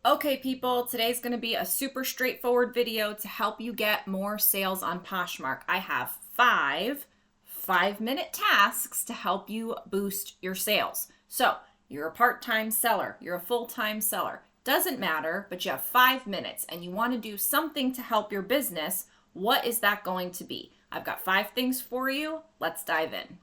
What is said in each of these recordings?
Okay, people, today's going to be a super straightforward video to help you get more sales on Poshmark. I have five-minute tasks to help you boost your sales. So you're a part-time seller, you're a full-time seller, doesn't matter, but you have 5 minutes and you want to do something to help your business. What is that going to be? I've got 5 things for you. Let's dive in.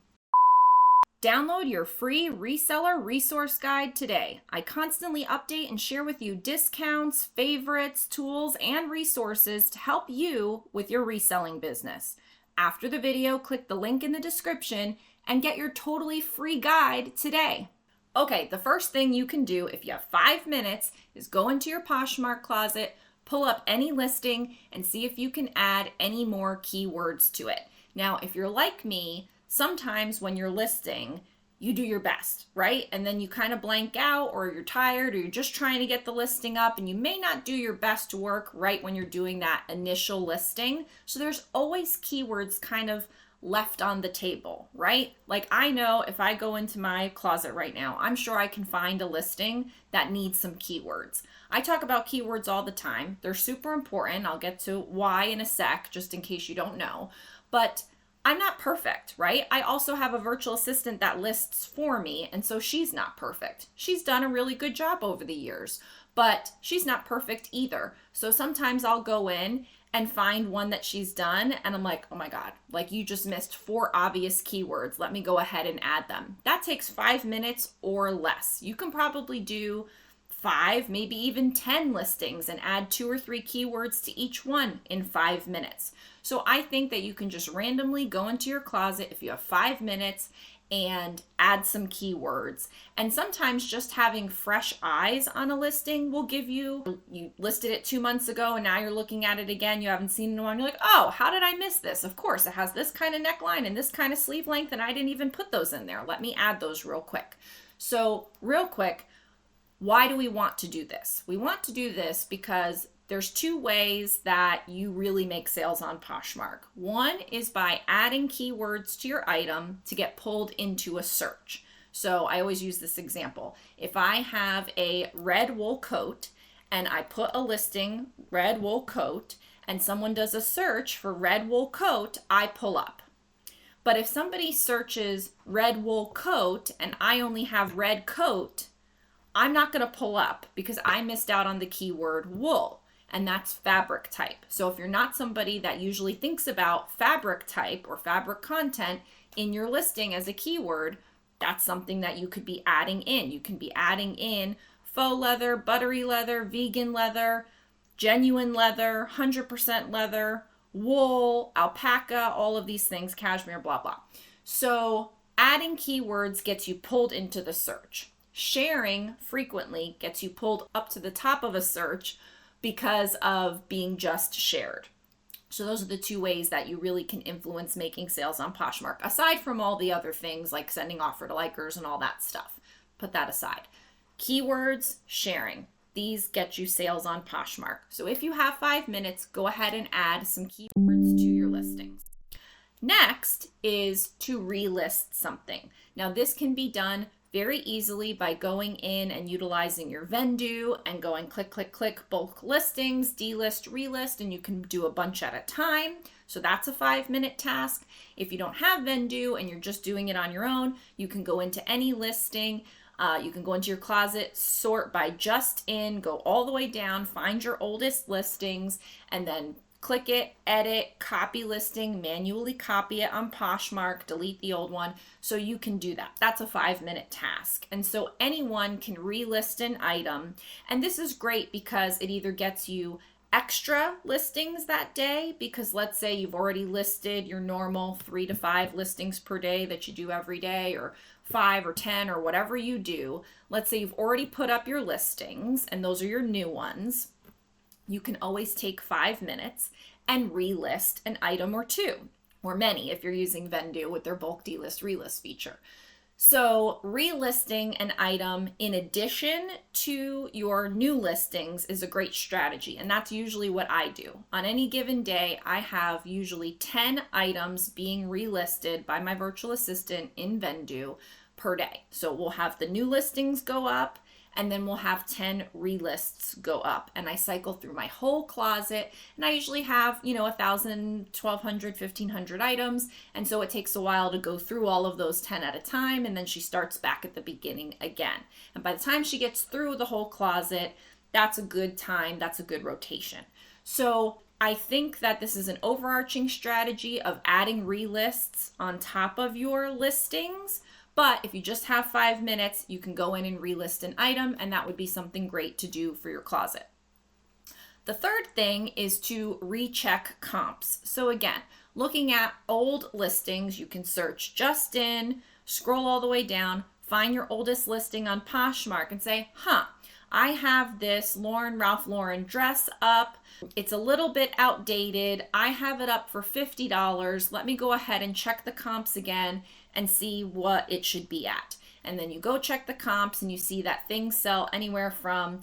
Download your free reseller resource guide today. I constantly update and share with you discounts, favorites, tools, and resources to help you with your reselling business. After the video, click the link in the description and get your totally free guide today. Okay, the first thing you can do if you have 5 minutes is go into your Poshmark closet, pull up any listing, and see if you can add any more keywords to it. Now, if you're like me, sometimes when you're listing, you do your best, right? And then you kind of blank out, or you're tired, or you're just trying to get the listing up, and you may not do your best work right when you're doing that initial listing. So there's always keywords kind of left on the table, right? Like I know if I go into my closet right now, I'm sure I can find a listing that needs some keywords. I talk about keywords all the time. They're super important. I'll get to why in a sec, just in case you don't know. But I'm not perfect, right? I also have a virtual assistant that lists for me, and so she's not perfect. She's done a really good job over the years, but she's not perfect either. So sometimes I'll go in and find one that she's done, and I'm like, oh my God, like you just missed 4 obvious keywords. Let me go ahead and add them. That takes 5 minutes or less. You can probably do 5, maybe even 10 listings and add 2 or 3 keywords to each one in 5 minutes. So I think that you can just randomly go into your closet if you have 5 minutes and add some keywords. And sometimes just having fresh eyes on a listing will give you listed it 2 months ago and now you're looking at it again, you haven't seen it in a while, and you're like, oh, how did I miss this? Of course, it has this kind of neckline and this kind of sleeve length and I didn't even put those in there. Let me add those real quick. So real quick, why do we want to do this? We want to do this because there's 2 ways that you really make sales on Poshmark. One is by adding keywords to your item to get pulled into a search. So I always use this example. If I have a red wool coat and I put a listing, red wool coat, and someone does a search for red wool coat, I pull up. But if somebody searches red wool coat and I only have red coat, I'm not going to pull up because I missed out on the keyword wool. And that's fabric type. So if you're not somebody that usually thinks about fabric type or fabric content in your listing as a keyword, that's something that you could be adding in. You can be adding in faux leather, buttery leather, vegan leather, genuine leather, 100% leather, wool, alpaca, all of these things, cashmere, blah, blah. So adding keywords gets you pulled into the search. Sharing frequently gets you pulled up to the top of a search because of being just shared. So those are the 2 ways that you really can influence making sales on Poshmark, aside from all the other things like sending offer to likers and all that stuff. Put that aside. Keywords, sharing. These get you sales on Poshmark. So if you have 5 minutes, go ahead and add some keywords to your listings. Next is to relist something. Now this can be done very easily by going in and utilizing your Vendoo and going click, click, click, bulk listings, delist, relist, and you can do a bunch at a time. So that's a 5-minute task. If you don't have Vendoo and you're just doing it on your own, you can go into any listing. You can go into your closet, sort by just in, go all the way down, find your oldest listings, and then click it, edit, copy listing, manually copy it on Poshmark, delete the old one. So you can do that. That's a 5-minute task. And so anyone can relist an item. And this is great because it either gets you extra listings that day, because let's say you've already listed your normal 3 to 5 listings per day that you do every day, or 5 or 10 or whatever you do. Let's say you've already put up your listings and those are your new ones. You can always take 5 minutes and relist an item or 2, or many if you're using Vendoo with their bulk delist relist feature. So relisting an item in addition to your new listings is a great strategy, and that's usually what I do. On any given day, I have usually 10 items being relisted by my virtual assistant in Vendoo per day. So we'll have the new listings go up, and then we'll have 10 relists go up. And I cycle through my whole closet, and I usually have, 1,000, 1,200, 1,500 items. And so it takes a while to go through all of those 10 at a time. And then she starts back at the beginning again. And by the time she gets through the whole closet, that's a good time. That's a good rotation. So I think that this is an overarching strategy of adding relists on top of your listings. But if you just have 5 minutes, you can go in and relist an item, and that would be something great to do for your closet. The third thing is to recheck comps. So again, looking at old listings, you can search just in, scroll all the way down, find your oldest listing on Poshmark and say, I have this Ralph Lauren dress up. It's a little bit outdated. I have it up for $50. Let me go ahead and check the comps again and see what it should be at. And then you go check the comps and you see that things sell anywhere from,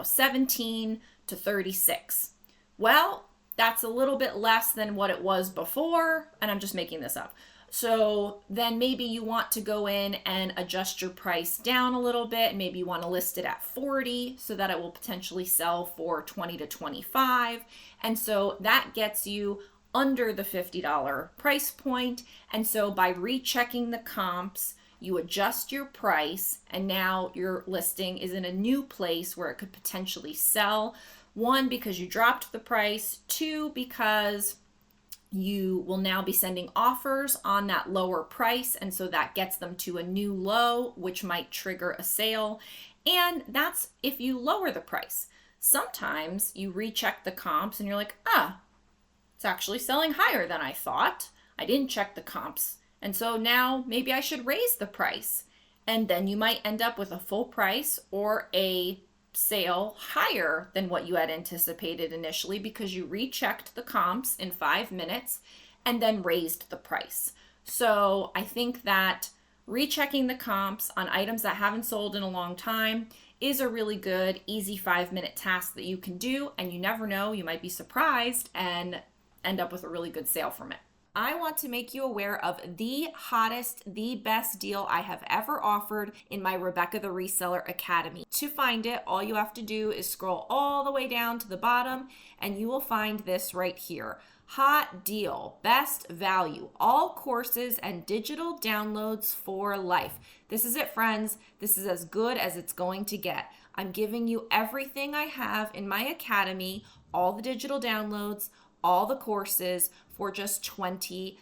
17 to 36. Well, that's a little bit less than what it was before, and I'm just making this up. So then maybe you want to go in and adjust your price down a little bit. Maybe you want to list it at 40 so that it will potentially sell for 20 to 25. And so that gets you under the $50 price point. And so by rechecking the comps, you adjust your price, and now your listing is in a new place where it could potentially sell. 1, because you dropped the price. 2, because you will now be sending offers on that lower price, and so that gets them to a new low, which might trigger a sale. And that's if you lower the price. Sometimes you recheck the comps and you're like, it's actually selling higher than I thought. I didn't check the comps, and so now maybe I should raise the price. And then you might end up with a full price or a sale higher than what you had anticipated initially because you rechecked the comps in 5 minutes and then raised the price. So I think that rechecking the comps on items that haven't sold in a long time is a really good, easy 5-minute task that you can do. And you never know, you might be surprised and end up with a really good sale from it. I want to make you aware of the hottest, the best deal I have ever offered in my Rebecca the Reseller Academy. To find it, all you have to do is scroll all the way down to the bottom and you will find this right here. Hot deal, best value, all courses and digital downloads for life. This is it, friends. This is as good as it's going to get. I'm giving you everything I have in my academy, all the digital downloads, all the courses for just $20.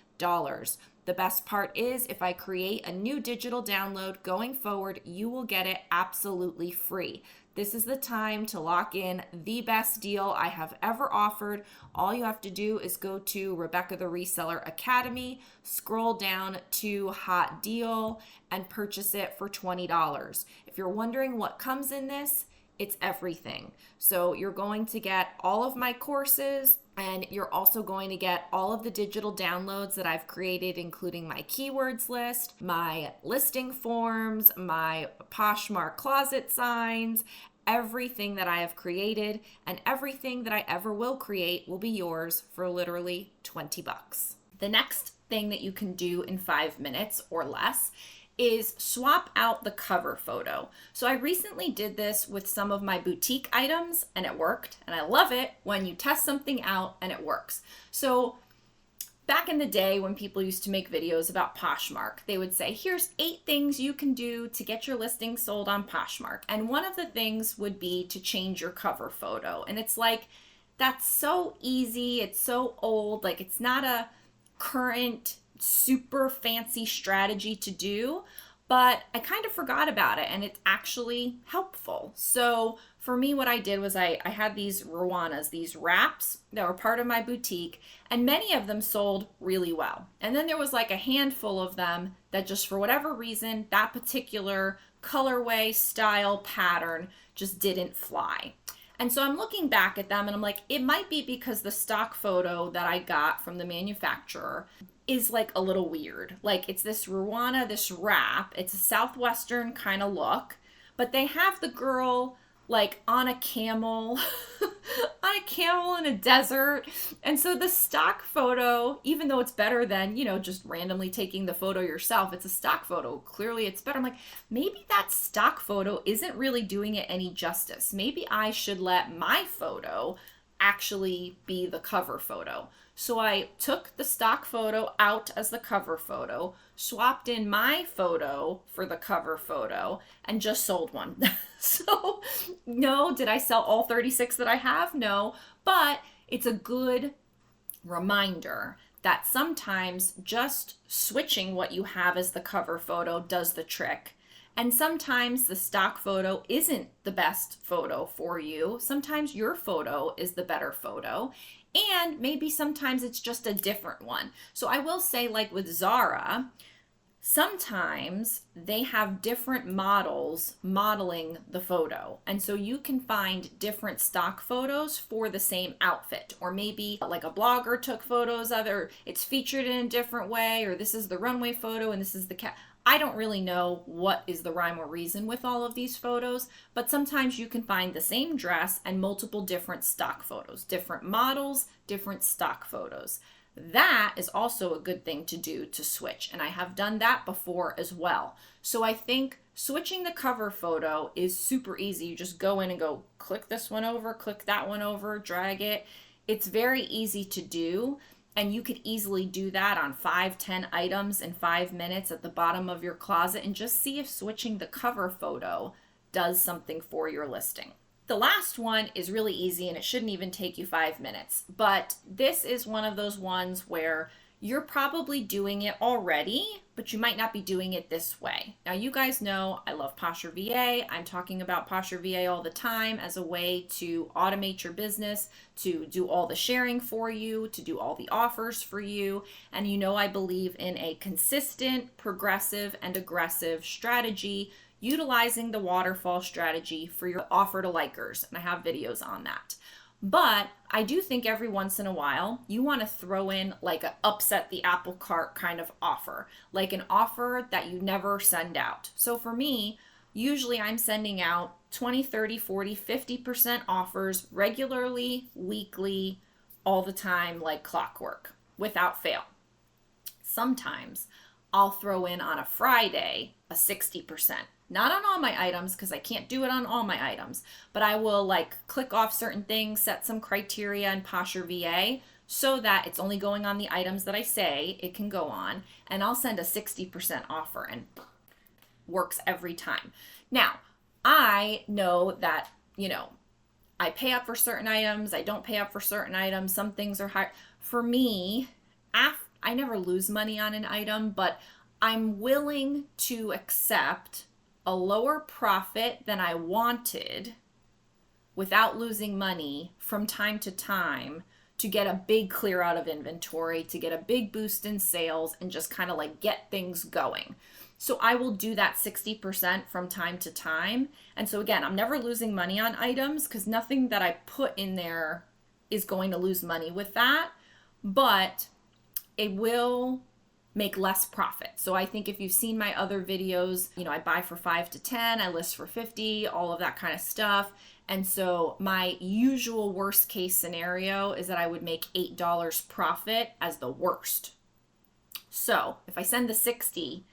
The best part is if I create a new digital download going forward, you will get it absolutely free. This is the time to lock in the best deal I have ever offered. All you have to do is go to Rebecca the Reseller Academy, scroll down to Hot Deal, and purchase it for $20. If you're wondering what comes in this, it's everything. So you're going to get all of my courses, and you're also going to get all of the digital downloads that I've created, including my keywords list, my listing forms, my Poshmark closet signs, everything that I have created, and everything that I ever will create will be yours for literally $20. The next thing that you can do in 5 minutes or less is swap out the cover photo. So I recently did this with some of my boutique items and it worked, and I love it when you test something out and it works. So back in the day when people used to make videos about Poshmark, they would say, here's 8 things you can do to get your listing sold on Poshmark. And one of the things would be to change your cover photo. And it's like, that's so easy. It's so old. Like, it's not a current super fancy strategy to do, but I kind of forgot about it and it's actually helpful. So for me, what I did was I had these Rwanas, these wraps that were part of my boutique, and many of them sold really well. And then there was like a handful of them that just for whatever reason, that particular colorway, style, pattern just didn't fly. And so I'm looking back at them and I'm like, it might be because the stock photo that I got from the manufacturer is like a little weird. Like, it's this Rwana, this wrap. It's a Southwestern kind of look, but they have the girl like on a camel on a camel in a desert. And so the stock photo, even though it's better than, just randomly taking the photo yourself, it's a stock photo. Clearly it's better. I'm like, maybe that stock photo isn't really doing it any justice. Maybe I should let my photo actually be the cover photo. So I took the stock photo out as the cover photo, swapped in my photo for the cover photo, and just sold one. So no, did I sell all 36 that I have? No, but it's a good reminder that sometimes just switching what you have as the cover photo does the trick. And sometimes the stock photo isn't the best photo for you. Sometimes your photo is the better photo. And maybe sometimes it's just a different one. So I will say, like with Zara, sometimes they have different models modeling the photo. And so you can find different stock photos for the same outfit. Or maybe like a blogger took photos of it, or it's featured in a different way, or this is the runway photo and this is the cat. I don't really know what is the rhyme or reason with all of these photos, but sometimes you can find the same dress and multiple different stock photos, different models, different stock photos. That is also a good thing to do to switch, and I have done that before as well. So I think switching the cover photo is super easy. You just go in and go click this one over, click that one over, drag it. It's very easy to do. And you could easily do that on 5-10 items in 5 minutes at the bottom of your closet and just see if switching the cover photo does something for your listing. The last one is really easy and it shouldn't even take you 5 minutes, but this is one of those ones where you're probably doing it already, but you might not be doing it this way. Now, you guys know I love Posher VA. I'm talking about Posher VA all the time as a way to automate your business, to do all the sharing for you, to do all the offers for you. And I believe in a consistent, progressive, and aggressive strategy, utilizing the waterfall strategy for your offer to likers. And I have videos on that. But I do think every once in a while, you want to throw in like a upset the apple cart kind of offer, like an offer that you never send out. So for me, usually I'm sending out 20, 30, 40, 50% offers regularly, weekly, all the time, like clockwork, without fail. Sometimes I'll throw in on a Friday a 60%. Not on all my items because I can't do it on all my items, but I will like click off certain things, set some criteria in Posher VA so that it's only going on the items that I say it can go on, and I'll send a 60% offer and works every time. Now, I know that, I pay up for certain items, I don't pay up for certain items, some things are higher. For me, I never lose money on an item, but I'm willing to accept a lower profit than I wanted without losing money from time to time to get a big clear out of inventory, to get a big boost in sales, and just kind of like get things going. So I will do that 60% from time to time. And so again, I'm never losing money on items because nothing that I put in there is going to lose money with that, but it will make less profit. So I think if you've seen my other videos, I buy for 5 to 10, I list for 50, all of that kind of stuff. And so my usual worst case scenario is that I would make $8 profit as the worst. So if I send the 60%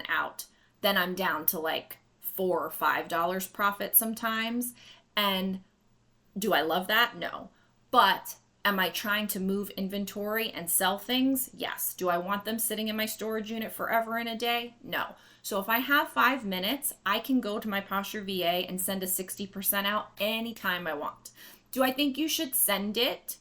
out, then I'm down to like $4 or $5 profit sometimes. And do I love that? No. But am I trying to move inventory and sell things? Yes. Do I want them sitting in my storage unit forever and a day? No. So if I have 5 minutes, I can go to my Posher VA and send a 60% out anytime I want. Do I think you should send it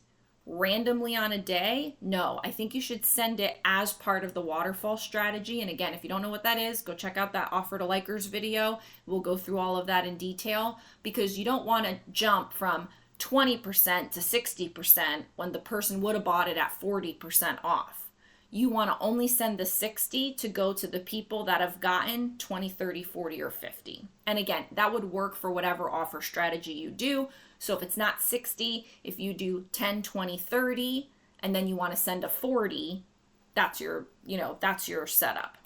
randomly on a day? No. I think you should send it as part of the waterfall strategy. And again, if you don't know what that is, go check out that offer to likers video. We'll go through all of that in detail because you don't want to jump from 20% to 60% when the person would have bought it at 40% off. You want to only send the 60 to go to the people that have gotten 20, 30, 40, or 50. And again, that would work for whatever offer strategy you do. So if it's not 60, if you do 10, 20, 30, and then you want to send a 40, that's your setup.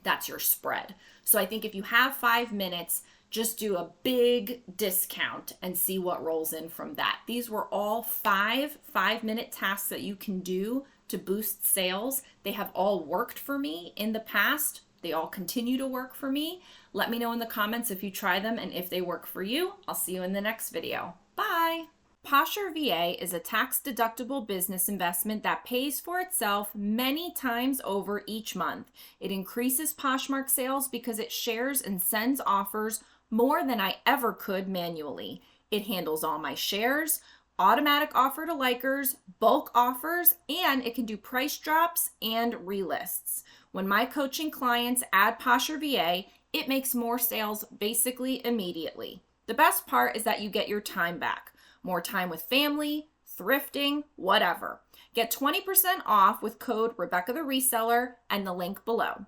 That's your spread. So I think if you have 5 minutes, just do a big discount and see what rolls in from that. These were all 5-minute tasks that you can do to boost sales. They have all worked for me in the past. They all continue to work for me. Let me know in the comments if you try them and if they work for you. I'll see you in the next video. Bye. Poshmark VA is a tax-deductible business investment that pays for itself many times over each month. It increases Poshmark sales because it shares and sends offers more than I ever could manually. It handles all my shares, automatic offer to likers, bulk offers, and it can do price drops and relists. When my coaching clients add Poshmark VA, it makes more sales basically immediately. The best part is that you get your time back. More time with family, thrifting, whatever. Get 20% off with code Rebecca the Reseller and the link below.